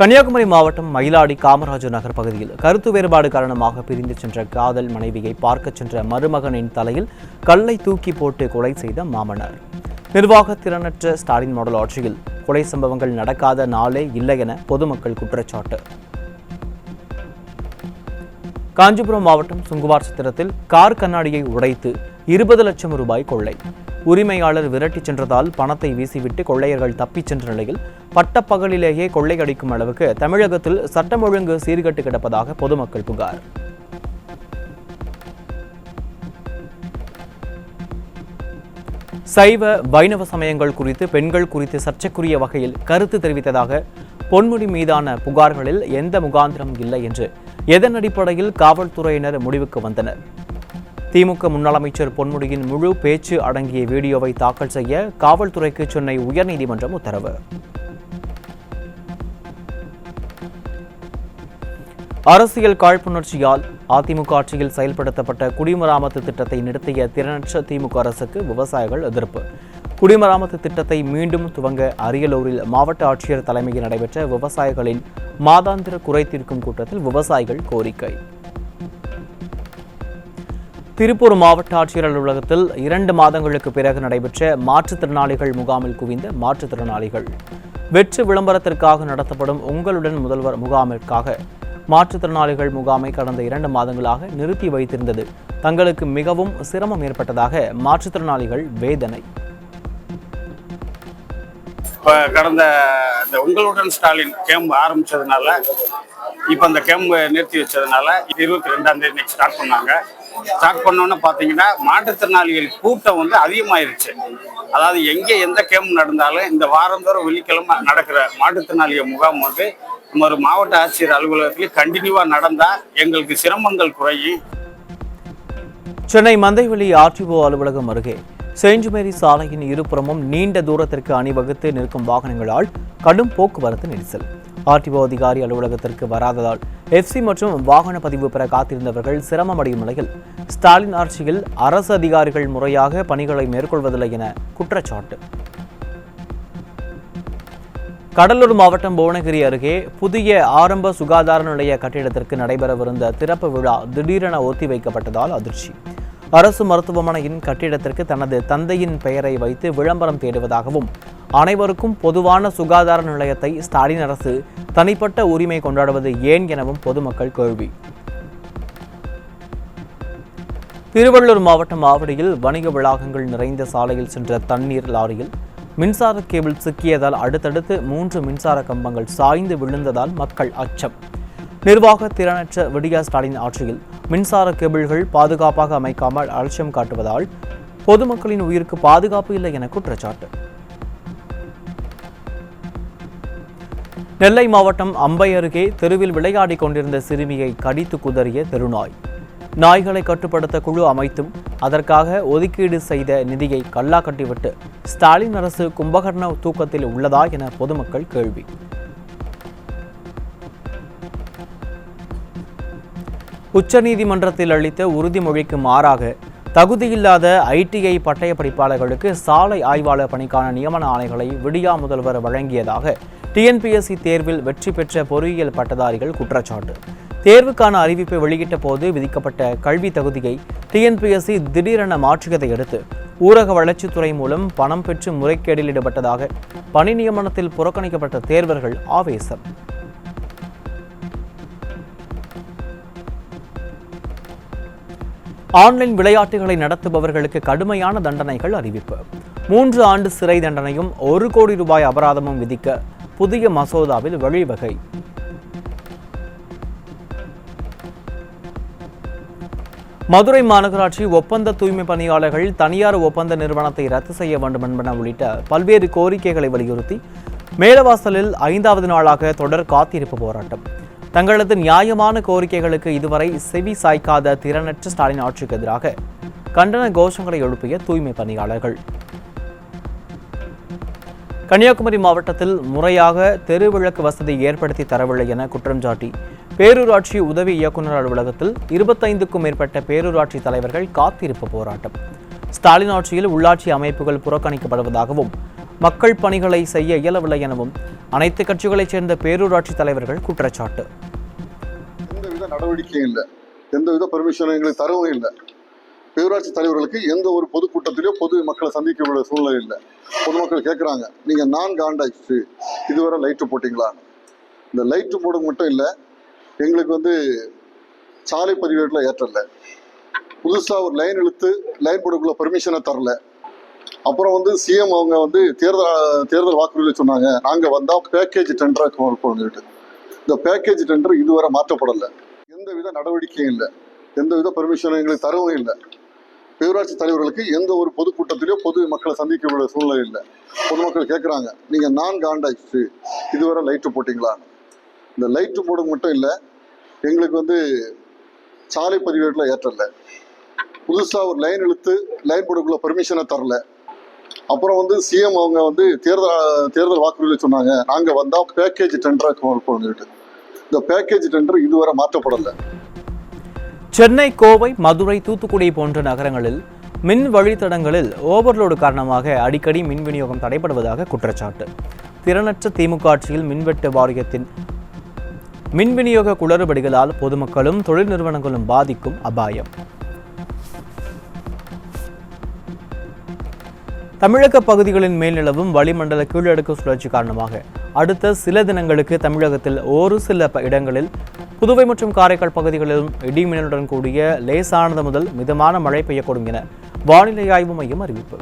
கன்னியாகுமரி மாவட்டம் மயிலாடி காமராஜர் நகர் பகுதியில் கருத்து வேறுபாடு காரணமாக பிரிந்து சென்ற காதல் மனைவியை பார்க்க சென்ற மருமகனின் தலையில் கல்லை தூக்கி போட்டு கொலை செய்த மாமனார். நிர்வாக திறனற்ற ஸ்டாலின் மாடல் ஆட்சியில் கொலை சம்பவங்கள் நடக்காத நாளே இல்லை என பொதுமக்கள் குற்றச்சாட்டு. காஞ்சிபுரம் மாவட்டம் சுங்குவார் சத்திரத்தில் கார் கண்ணாடியை உடைத்து 20 லட்சம் ரூபாய் கொள்ளை. உரிமையாளர் விரட்டிச் சென்றதால் பணத்தை வீசிவிட்டு கொள்ளையர்கள் தப்பிச் சென்ற நிலையில் பட்டப்பகலிலேயே கொள்ளையடிக்கும் அளவுக்கு தமிழகத்தில் சட்டம் ஒழுங்கு சீர்கட்டு கிடப்பதாக பொதுமக்கள் புகார். சைவ வைணவ சமயங்கள் குறித்து பெண்கள் குறித்து சர்ச்சைக்குரிய வகையில் கருத்து தெரிவித்ததாக பொன்முடி மீதான புகார்களில் எந்த முகாந்திரம் இல்லை என்று எதன் அடிப்படையில் காவல்துறையினர் முடிவுக்கு வந்தனர். திமுக முன்னாள் அமைச்சர் பொன்முடியின் முழு பேச்சு அடங்கிய வீடியோவை தாக்கல் செய்ய காவல்துறைக்கு சென்னை உயர்நீதிமன்றம் உத்தரவு. அரசியல் காழ்ப்புணர்ச்சியால் அதிமுக ஆட்சியில் செயல்படுத்தப்பட்ட குடிமராமத்து திட்டத்தை நிறுத்திய திறனற்ற திமுக அரசுக்கு விவசாயிகள் எதிர்ப்பு. குடிமராமத்து திட்டத்தை மீண்டும் துவங்க அரியலூரில் மாவட்ட ஆட்சியர் தலைமையில் நடைபெற்ற விவசாயிகளின் மாதாந்திர குறை தீர்க்கும் கூட்டத்தில் விவசாயிகள் கோரிக்கை. திருப்பூர் மாவட்ட ஆட்சியர் அலுவலகத்தில் 2 மாதங்களுக்கு பிறகு நடைபெற்ற மாற்றுத்திறனாளிகள் முகாமில் குவிந்த மாற்றுத்திறனாளிகள். வெற்று விளம்பரத்திற்காக நடத்தப்படும் உங்களுடன் முதல்வர் முகாமிற்காக மாற்றுத்திறனாளிகள் முகாமை கடந்த 2 மாதங்களாக நிறுத்தி வைத்திருந்தது தங்களுக்கு மிகவும் சிரமம் ஏற்பட்டதாக மாற்றுத்திறனாளிகள் வேதனை. கடந்த இந்த உங்களுடன் ஸ்டாலின் கேம்ப் ஆரம்பிச்சதுனால இப்போ அந்த கேம்ப் நிறுத்தி வச்சதுனால 22ஆம் தேதி ஸ்டார்ட் பண்ணாங்க. ஸ்டார்ட் பண்ணோன்னு பார்த்தீங்கன்னா மாற்றுத்திறனாளிகள் கூட்டம் அதிகமாயிருச்சு. அதாவது எங்கே எந்த கேம்ப் நடந்தாலும் இந்த வாரந்தோறும் வெள்ளிக்கிழமை நடக்கிற மாற்றுத்திறனாளிகள் முகாம் நம்ம ஒரு மாவட்ட ஆட்சியர் அலுவலகத்தில் கண்டினியூவாக நடந்தால் எங்களுக்கு சிரமங்கள் குறையும். சென்னை மந்தைவெளி ஆர்டிஓ அலுவலகம் அருகே செயின்ட் மேரி சாலையின் இருபுறமும் நீண்ட தூரத்திற்கு அணிவகுத்து நிற்கும் வாகனங்களால் கடும் போக்குவரத்து நெரிசல். ஆர்டிஓ அதிகாரி அலுவலகத்திற்கு வராததால் எஃப்சி மற்றும் வாகன பதிவு பெற காத்திருந்தவர்கள் சிரமமடையும் நிலையில் ஸ்டாலின் ஆட்சியில் அரசு அதிகாரிகள் முறையாக பணிகளை மேற்கொள்வதில்லை என குற்றச்சாட்டு. கடலூர் மாவட்டம் புவனகிரி அருகே புதிய ஆரம்ப சுகாதார நிலைய கட்டிடத்திற்கு நடைபெறவிருந்த திறப்பு விழா திடீரென ஒத்திவைக்கப்பட்டதால் அதிர்ச்சி. அரசு மருத்துவமனையின் கட்டிடத்திற்கு தனது தந்தையின் பெயரை வைத்து விளம்பரம் தேடுவதாகவும் அனைவருக்கும் பொதுவான சுகாதார நிலையத்தை ஸ்டாலின் அரசு தனிப்பட்ட உரிமை கொண்டாடுவது ஏன் எனவும் பொதுமக்கள் கேள்வி. திருவள்ளூர் மாவட்டம் ஆவடியில் வணிக வளாகங்கள் நிறைந்த சாலையில் சென்ற தண்ணீர் லாரியில் மின்சார கேபிள் சிக்கியதால் அடுத்தடுத்து 3 மின்சார கம்பங்கள் சாய்ந்து விழுந்ததால் மக்கள் அச்சம். நிர்வாக திறனற்ற விடியா ஸ்டாலின் ஆட்சியில் மின்சார கேபிள்கள் பாதுகாப்பாக அமைக்காமல் அலட்சியம் காட்டுவதால் பொதுமக்களின் உயிருக்கு பாதுகாப்பு இல்லை என குற்றச்சாட்டு. நெல்லை மாவட்டம் அம்பை அருகே தெருவில் விளையாடி கொண்டிருந்த சிறுமியை கடித்து குதறிய தெருநாய். நாய்களை கட்டுப்படுத்த குழு அமைத்தும் அதற்காக ஒதுக்கீடு செய்த நிதியை கல்லா கட்டிவிட்டு ஸ்டாலின் அரசு கும்பகர்ண தூக்கத்தில் உள்ளதா என பொதுமக்கள் கேள்வி. உச்சநீதிமன்றத்தில் அளித்த உறுதிமொழிக்கு மாறாக தகுதியில்லாத ஐடிஐ பட்டய படிப்பாளர்களுக்கு சாலை ஆய்வாளர் பணிக்கான நியமன ஆணைகளை விடியா முதல்வர் வழங்கியதாக டிஎன்பிஎஸ்சி தேர்வில் வெற்றி பெற்ற பொறியியல் பட்டதாரிகள் குற்றச்சாட்டு. தேர்வுக்கான அறிவிப்பை வெளியிட்ட போது விதிக்கப்பட்ட கல்வி தகுதியை டிஎன்பிஎஸ்சி திடீரென மாற்றியதை அடுத்து ஊரக வளர்ச்சித்துறை மூலம் பணம் பெற்று முறைகேடில் ஈடுபட்டதாக பணி நியமனத்தில் புறக்கணிக்கப்பட்ட தேர்வர்கள் ஆவேசம். ஆன்லைன் விளையாட்டுகளை நடத்துபவர்களுக்கு கடுமையான தண்டனைகள் அறிவிப்பு. 3 ஆண்டு சிறை தண்டனையும் 1 கோடி ரூபாய் அபராதமும் விதிக்க புதிய மசோதாவில் வழிவகை. மதுரை மாநகராட்சி ஒப்பந்த தூய்மை பணியாளர்கள் தனியார் ஒப்பந்த நிறுவனத்தை ரத்து செய்ய வேண்டும் என்பன உள்ளிட்ட பல்வேறு கோரிக்கைகளை வலியுறுத்தி மேலவாசலில் 5வது நாளாக தொடர் காத்திருப்பு போராட்டம். தங்களது நியாயமான கோரிக்கைகளுக்கு இதுவரை செவி சாய்க்காத திறனற்ற ஸ்டாலின் ஆட்சிக்கு எதிராக கண்டன கோஷங்களை எழுப்பிய தூய்மை பணியாளர்கள். கன்னியாகுமரி மாவட்டத்தில் முறையாக தெருவிளக்கு வசதி ஏற்படுத்தி தரவில்லை என குற்றம் சாட்டி பேரூராட்சி உதவி இயக்குநர் அலுவலகத்தில் 25க்கும் மேற்பட்ட பேரூராட்சி தலைவர்கள் காத்திருப்பு போராட்டம். ஸ்டாலின் ஆட்சியில் உள்ளாட்சி அமைப்புகள் புறக்கணிக்கப்படுவதாகவும் மக்கள் பணிகளை செய்ய இயலவில்லை எனவும் அனைத்து கட்சிகளைச் சேர்ந்த பேரூராட்சி தலைவர்கள் குற்றச்சாட்டு. எந்தவித நடவடிக்கையும் இல்லை, எந்தவித பெர்மிஷனும் எங்களுக்கு தரவும் இல்லை. பேரூராட்சி தலைவர்களுக்கு எந்த ஒரு பொதுக்கூட்டத்திலேயோ பொது மக்களை சந்திக்க வேண்டிய சூழ்நிலை இல்லை. பொதுமக்கள் கேட்குறாங்க, நீங்கள் 4 ஆண்டாச்சு இதுவரை லைட்டு போட்டிங்களா? இந்த லைட்டு போட மட்டும் இல்லை, எங்களுக்கு சாலை பதிவேட்டில் ஏற்றல, புதுசாக ஒரு லைன் இழுத்து லைன் போடக்குள்ள பெர்மிஷனை தரல. அப்புறம் சிஎம் அவங்க தேர்தல் வாக்குறுதியில் சொன்னாங்க, நாங்கள் வந்தால் பேக்கேஜ் டெண்டராக சொல்லிட்டு இந்த பேக்கேஜ் டெண்டர் இதுவரை மாற்றப்படலை. எந்தவித நடவடிக்கையும் இல்லை, எந்தவித பெர்மிஷனும் எங்களுக்கு தரவும் இல்லை. பேரூராட்சி தலைவர்களுக்கு எந்த ஒரு பொதுக்கூட்டத்திலேயோ பொது மக்களை சந்திக்க வேண்டிய சூழ்நிலை இல்லை. பொதுமக்கள் கேட்குறாங்க, நீங்கள் 4 ஆண்டாச்சு இதுவரை லைட்டு போட்டிங்களா? இந்த லைட்டு போட மட்டும் இல்லை, எங்களுக்கு சாலை பதிவேட்டில் ஏற்றல, புதுசாக ஒரு லைன் இழுத்து லைன் போடக்குள்ள பெர்மிஷனை தரல. அப்புறம் சிஎம் அவங்க தேர்தல் வாக்குறுதியில் சொன்னாங்க, நாங்கள் வந்தால் பேக்கேஜ் டெண்டராக சொல்லிட்டு இந்த பேக்கேஜ் டெண்டர் இதுவரை மாற்றப்படலை. சென்னை, கோவை, மதுரை, தூத்துக்குடி போன்ற நகரங்களில் மின் வழித்தடங்களில் ஓவர்லோடு காரணமாக அடிக்கடி மின் விநியோகம் தடைபடுவதாக குற்றச்சாட்டு. திறனற்ற திமுக ஆட்சியில் மின்வெட்டு வாரியத்தின் மின் விநியோக குளறுபடிகளால் பொதுமக்களும் தொழில் நிறுவனங்களும் பாதிக்கும் அபாயம். தமிழக பகுதிகளின் மேல் நிலவும் வளிமண்டல கீழடுக்கு சுழற்சி காரணமாக அடுத்த சில தினங்களுக்கு தமிழகத்தில் ஒரு சில இடங்களில், புதுவை மற்றும் காரைக்கால் பகுதிகளிலும் இடிமின்னலுடன் கூடிய லேசானது முதல் மிதமான மழை பெய்யக்கூடும் என வானிலை ஆய்வு மையம் அறிவிப்பு.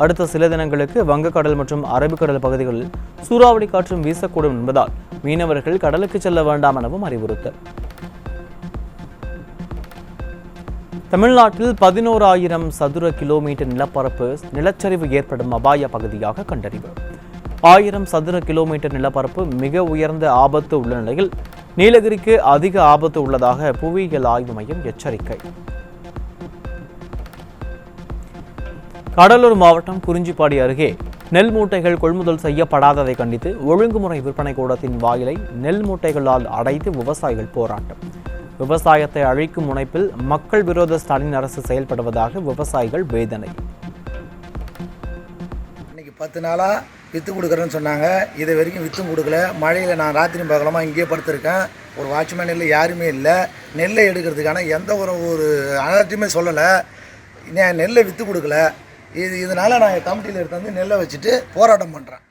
அடுத்த சில தினங்களுக்கு வங்கக்கடல் மற்றும் அரபிக்கடல் பகுதிகளில் சூறாவளி காற்றும் வீசக்கூடும் என்பதால் மீனவர்கள் கடலுக்கு செல்ல வேண்டாம் எனவும் அறிவுறுத்தல். தமிழ்நாட்டில் 11,000 சதுர கிலோமீட்டர் நிலப்பரப்பு நிலச்சரிவு ஏற்படும் அபாய பகுதியாக கண்டறிவு. 1000 சதுர கிலோமீட்டர் நிலப்பரப்பு மிக உயர்ந்த ஆபத்து உள்ள நிலையில் நீலகிரிக்கு அதிக ஆபத்து உள்ளதாக புவியியல் ஆய்வு மையம் எச்சரிக்கை. கடலூர் மாவட்டம் குறிஞ்சிப்பாடி அருகே நெல் மூட்டைகள் கொள்முதல் செய்யப்படாததை கண்டித்து ஒழுங்குமுறை விற்பனை கூடத்தின் வாயிலை நெல் மூட்டைகளால் அடைத்து விவசாயிகள் போராட்டம். விவசாயத்தை அழிக்கும் முனைப்பில் மக்கள் விரோத ஸ்டாலின் அரசு செயல்படுவதாக விவசாயிகள் வேதனை. இன்னைக்கு 10 நாளாக விற்று கொடுக்குறேன்னு சொன்னாங்க, இதை வரைக்கும் விற்றும் கொடுக்கல. மழையில் நான் ராத்திரி பகலமாக இங்கேயே படுத்திருக்கேன். ஒரு வாட்ச்மேன் இல்லை, யாருமே இல்லை. நெல்லை எடுக்கிறதுக்கான எந்த ஒரு அனர்ட்டியுமே சொல்லலை. நெல்லை விற்று கொடுக்கல. இதனால் நான் கமிட்டியில் எடுத்து நெல்லை வச்சுட்டு போராட்டம் பண்ணுறேன்.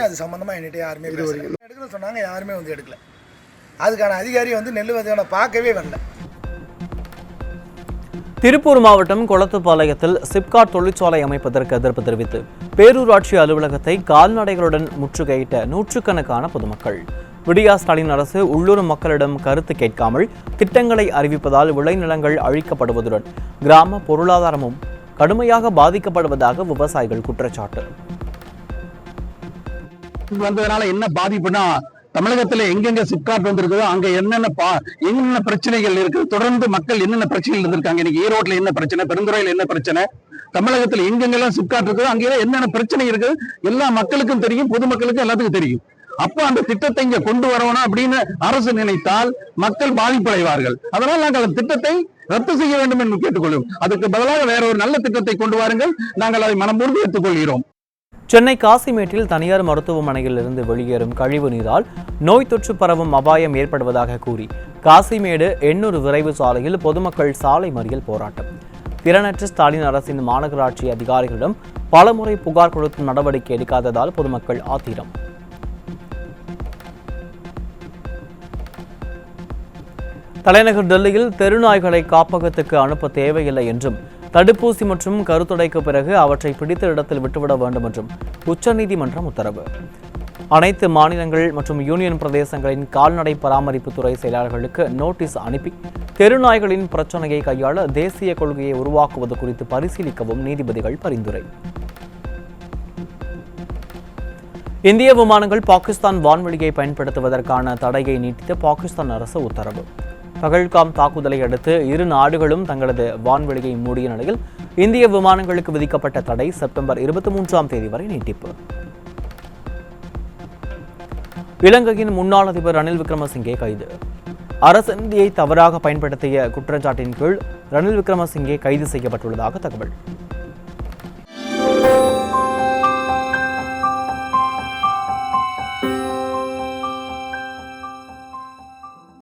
அது சம்மந்தமாக என்கிட்ட யாருமே எடுக்கணும்னு சொன்னாங்க, யாருமே எடுக்கல. அதுக்கான அதிகாரி நெல் விதையான பார்க்கவே வரல. திருப்பூர் மாவட்டம் கொளத்துப்பாளையத்தில் சிப்காட் தொழிற்சாலை அமைப்பதற்கு எதிர்ப்பு தெரிவித்து பேரூராட்சி அலுவலகத்தை கால்நடைகளுடன் முற்றுகையிட்ட நூற்றுக்கணக்கான பொதுமக்கள். விடியா ஸ்டாலின் அரசு உள்ளூர் மக்களிடம் கருத்து கேட்காமல் திட்டங்களை அறிவிப்பதால் விளைநிலங்கள் அழிக்கப்படுவதுடன் கிராம பொருளாதாரமும் கடுமையாக பாதிக்கப்படுவதாக விவசாயிகள் குற்றச்சாட்டு. வந்ததுனால என்ன பாதிப்புனா, தமிழகத்துல எங்கெங்க சிப்காட் வந்திருக்குதோ அங்க என்னென்ன பிரச்சனைகள் இருக்கு, தொடர்ந்து மக்கள் என்னென்ன பிரச்சனைகள் இருந்திருக்காங்க. இன்னைக்கு ஈரோட்ல என்ன பிரச்சனை, பெருந்துறையில என்ன பிரச்சனை, தமிழகத்துல எங்கெங்கெல்லாம் சிப்காட் இருக்குதோ அங்கே என்னென்ன பிரச்சனை இருக்கு எல்லா மக்களுக்கும் தெரியும், பொதுமக்களுக்கும் எல்லாத்துக்கும் தெரியும். அப்போ அந்த திட்டத்தை இங்க கொண்டு வரணும் அப்படின்னு அரசு நினைத்தால் மக்கள் பாதிப்படைவார்கள். அதனால் நாங்கள் அந்த திட்டத்தை ரத்து செய்ய வேண்டும் என்று கேட்டுக்கொள்வோம். அதுக்கு பதிலாக வேற ஒரு நல்ல திட்டத்தை கொண்டு வாருங்கள், நாங்கள் அதை மனம்பூர்ந்து ஏற்றுக்கொள்கிறோம். சென்னை காசிமேட்டில் தனியார் மருத்துவமனையில் இருந்து வெளியேறும் கழிவு நீரால் நோய் தொற்று பரவும் அபாயம் ஏற்படுவதாக கூறி காசிமேடு எண்ணூர் விரைவு சாலையில் பொதுமக்கள் சாலை மறியல் போராட்டம். திறனற்ற ஸ்டாலின் அரசின் மாநகராட்சி அதிகாரிகளிடம் பலமுறை புகார் கொடுத்தும் நடவடிக்கை எடுக்காததால் பொதுமக்கள் ஆத்திரம். தலைநகர் டெல்லியில் தெருநாய்களை காப்பகத்துக்கு அனுப்ப தேவையில்லை என்றும் தடுப்பூசி மற்றும் கருத்துடைக்கு பிறகு அவற்றை பிடித்த இடத்தில் விட்டுவிட வேண்டும் என்றும் உச்சநீதிமன்றம் உத்தரவு. அனைத்து மாநிலங்கள் மற்றும் யூனியன் பிரதேசங்களின் கால்நடை பராமரிப்புத்துறை செயலாளர்களுக்கு நோட்டீஸ் அனுப்பி தெருநாய்களின் பிரச்சனையை கையாள தேசிய கொள்கையை உருவாக்குவது குறித்து பரிசீலிக்கவும் நீதிபதிகள் பரிந்துரை. இந்திய விமானங்கள் பாகிஸ்தான் வான்வெளியை பயன்படுத்துவதற்கான தடையை நீட்டித்த பாகிஸ்தான் அரசு உத்தரவு. பகல்காம் தாக்குதலை அடுத்து இரு நாடுகளும் தங்களது வான்வெளியை மூடிய நிலையில் இந்திய விமானங்களுக்கு விதிக்கப்பட்ட தடை செப்டம்பர் 23ஆம் தேதி வரை நீட்டிப்பு. இலங்கையின் முன்னாள் அதிபர் ரணில் விக்ரமசிங்கே கைது. அரசு நிதியை தவறாக பயன்படுத்திய குற்றச்சாட்டின் கீழ் ரணில் விக்ரமசிங்கே கைது செய்யப்பட்டுள்ளதாக தகவல்.